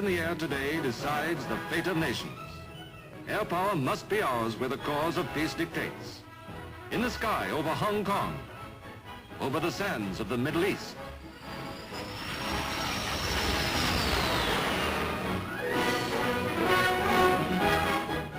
in the air today decides the fate of nations. Air power must be ours where the cause of peace dictates. In the sky over Hong Kong, over the sands of the Middle East.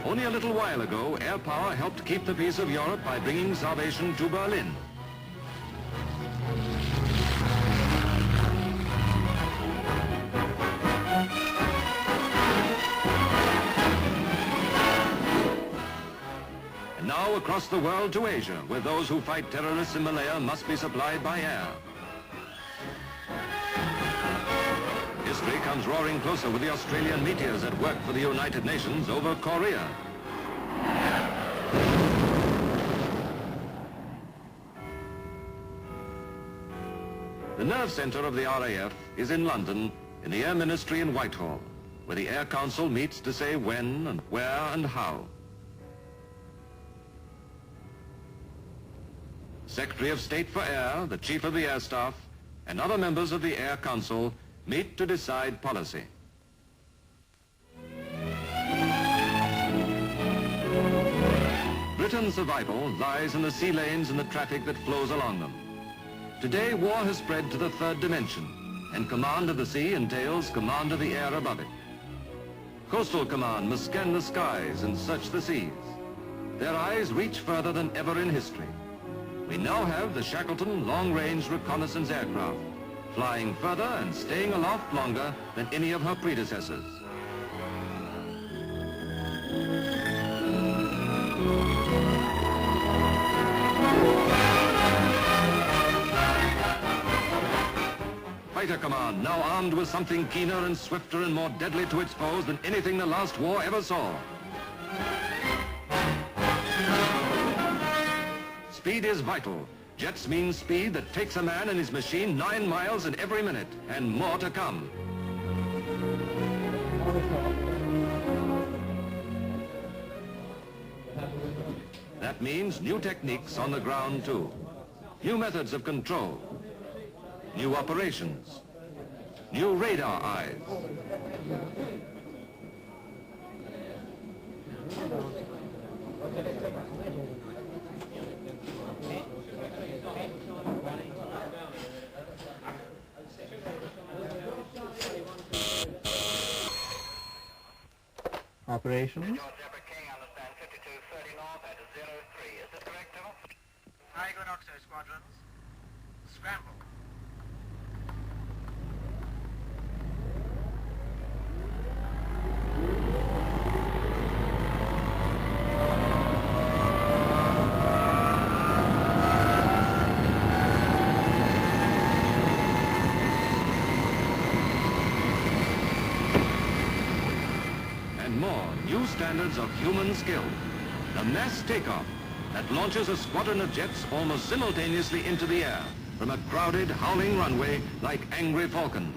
Only a little while ago, air power helped keep the peace of Europe by bringing salvation to Berlin. And now across the world to Asia, where those who fight terrorists in Malaya must be supplied by air. History comes roaring closer with the Australian meteors at work for the United Nations over Korea. The nerve centre of the RAF is in London, in the Air Ministry in Whitehall, where the Air Council meets to say when and where and how. Secretary of State for Air, the Chief of the Air Staff, and other members of the Air Council meet to decide policy. Britain's survival lies in the sea lanes and the traffic that flows along them. Today, war has spread to the third dimension, and command of the sea entails command of the air above it. Coastal Command must scan the skies and search the seas. Their eyes reach further than ever in history. We now have the Shackleton long-range reconnaissance aircraft, flying further and staying aloft longer than any of her predecessors. Fighter Command, now armed with something keener and swifter and more deadly to its foes than anything the last war ever saw. Speed is vital. Jets mean speed that takes a man and his machine 9 miles in every minute, and more to come. That means new techniques on the ground too. New methods of control. New operations. New radar eyes. Operations. Tiger Oxo squadrons, scramble. More new standards of human skill. The mass takeoff that launches a squadron of jets almost simultaneously into the air from a crowded, howling runway like angry falcons.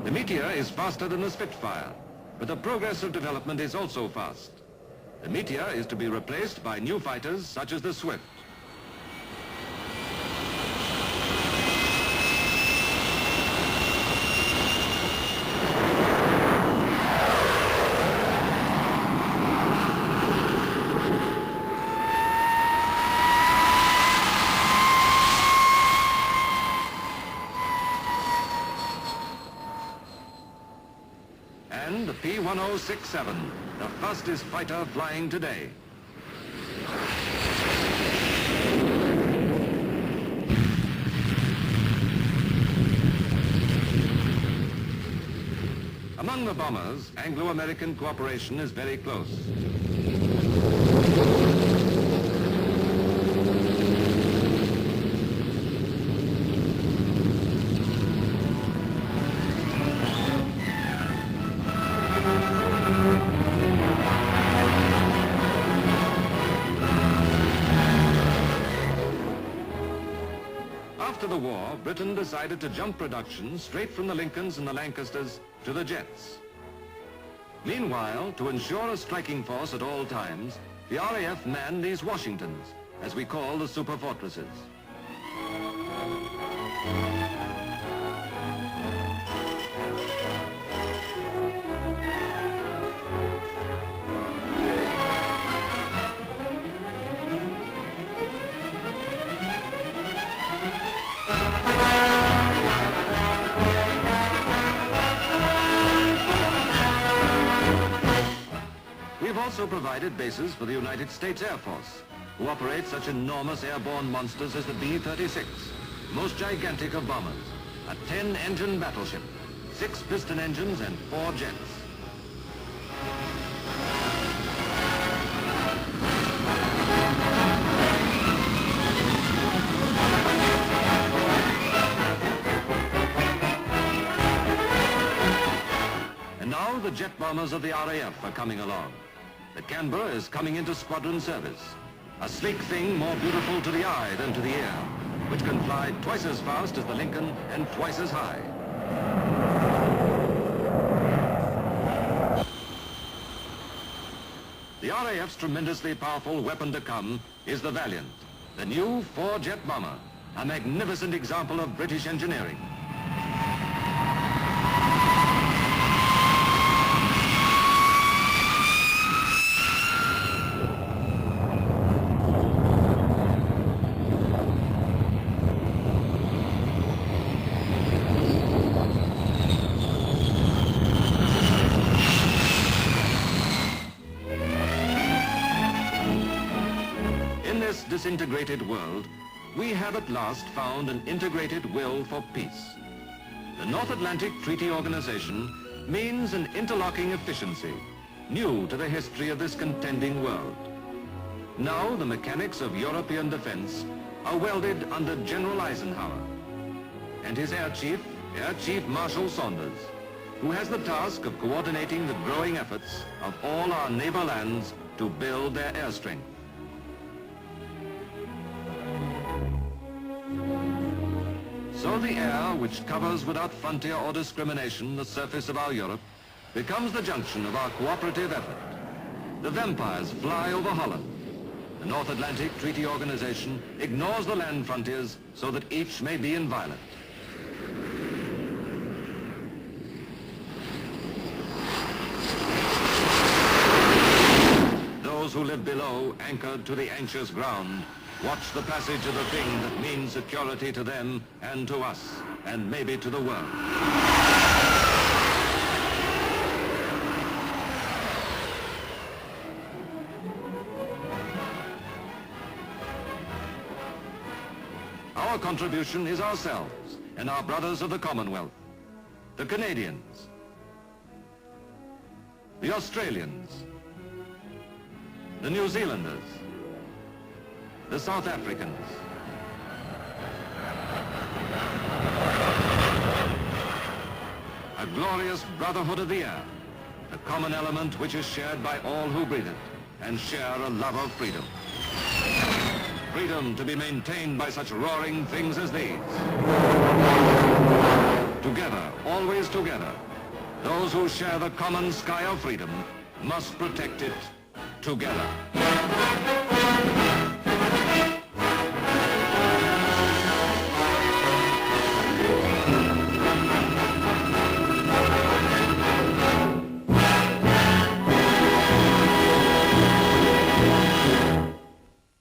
The Meteor is faster than the Spitfire, but the progress of development is also fast. The Meteor is to be replaced by new fighters such as the Swift. And the P-1067, the fastest fighter flying today. Among the bombers, Anglo-American cooperation is very close. After the war, Britain decided to jump production straight from the Lincolns and the Lancasters to the jets. Meanwhile, to ensure a striking force at all times, the RAF manned these Washingtons, as we call the super fortresses. We've also provided bases for the United States Air Force, who operate such enormous airborne monsters as the B-36, most gigantic of bombers, a 10-engine battleship, 6 piston engines and 4 jets. And now the jet bombers of the RAF are coming along. The Canberra is coming into squadron service, a sleek thing more beautiful to the eye than to the ear, which can fly twice as fast as the Lincoln and twice as high. The RAF's tremendously powerful weapon to come is the Valiant, the new 4-jet bomber, a magnificent example of British engineering. In this disintegrated world, we have at last found an integrated will for peace. The North Atlantic Treaty Organization means an interlocking efficiency, new to the history of this contending world. Now the mechanics of European defense are welded under General Eisenhower and his Air Chief Marshal Saunders, who has the task of coordinating the growing efforts of all our neighbor lands to build their air strength. So the air, which covers without frontier or discrimination the surface of our Europe, becomes the junction of our cooperative effort. The vampires fly over Holland. The North Atlantic Treaty Organization ignores the land frontiers so that each may be inviolate. Those who live below, anchored to the anxious ground, watch the passage of the thing that means security to them and to us, and maybe to the world. Our contribution is ourselves and our brothers of the Commonwealth, the Canadians, the Australians, the New Zealanders, the South Africans, a glorious brotherhood of the air, a common element which is shared by all who breathe it and share a love of freedom. Freedom to be maintained by such roaring things as these. Together, always together, those who share the common sky of freedom must protect it together.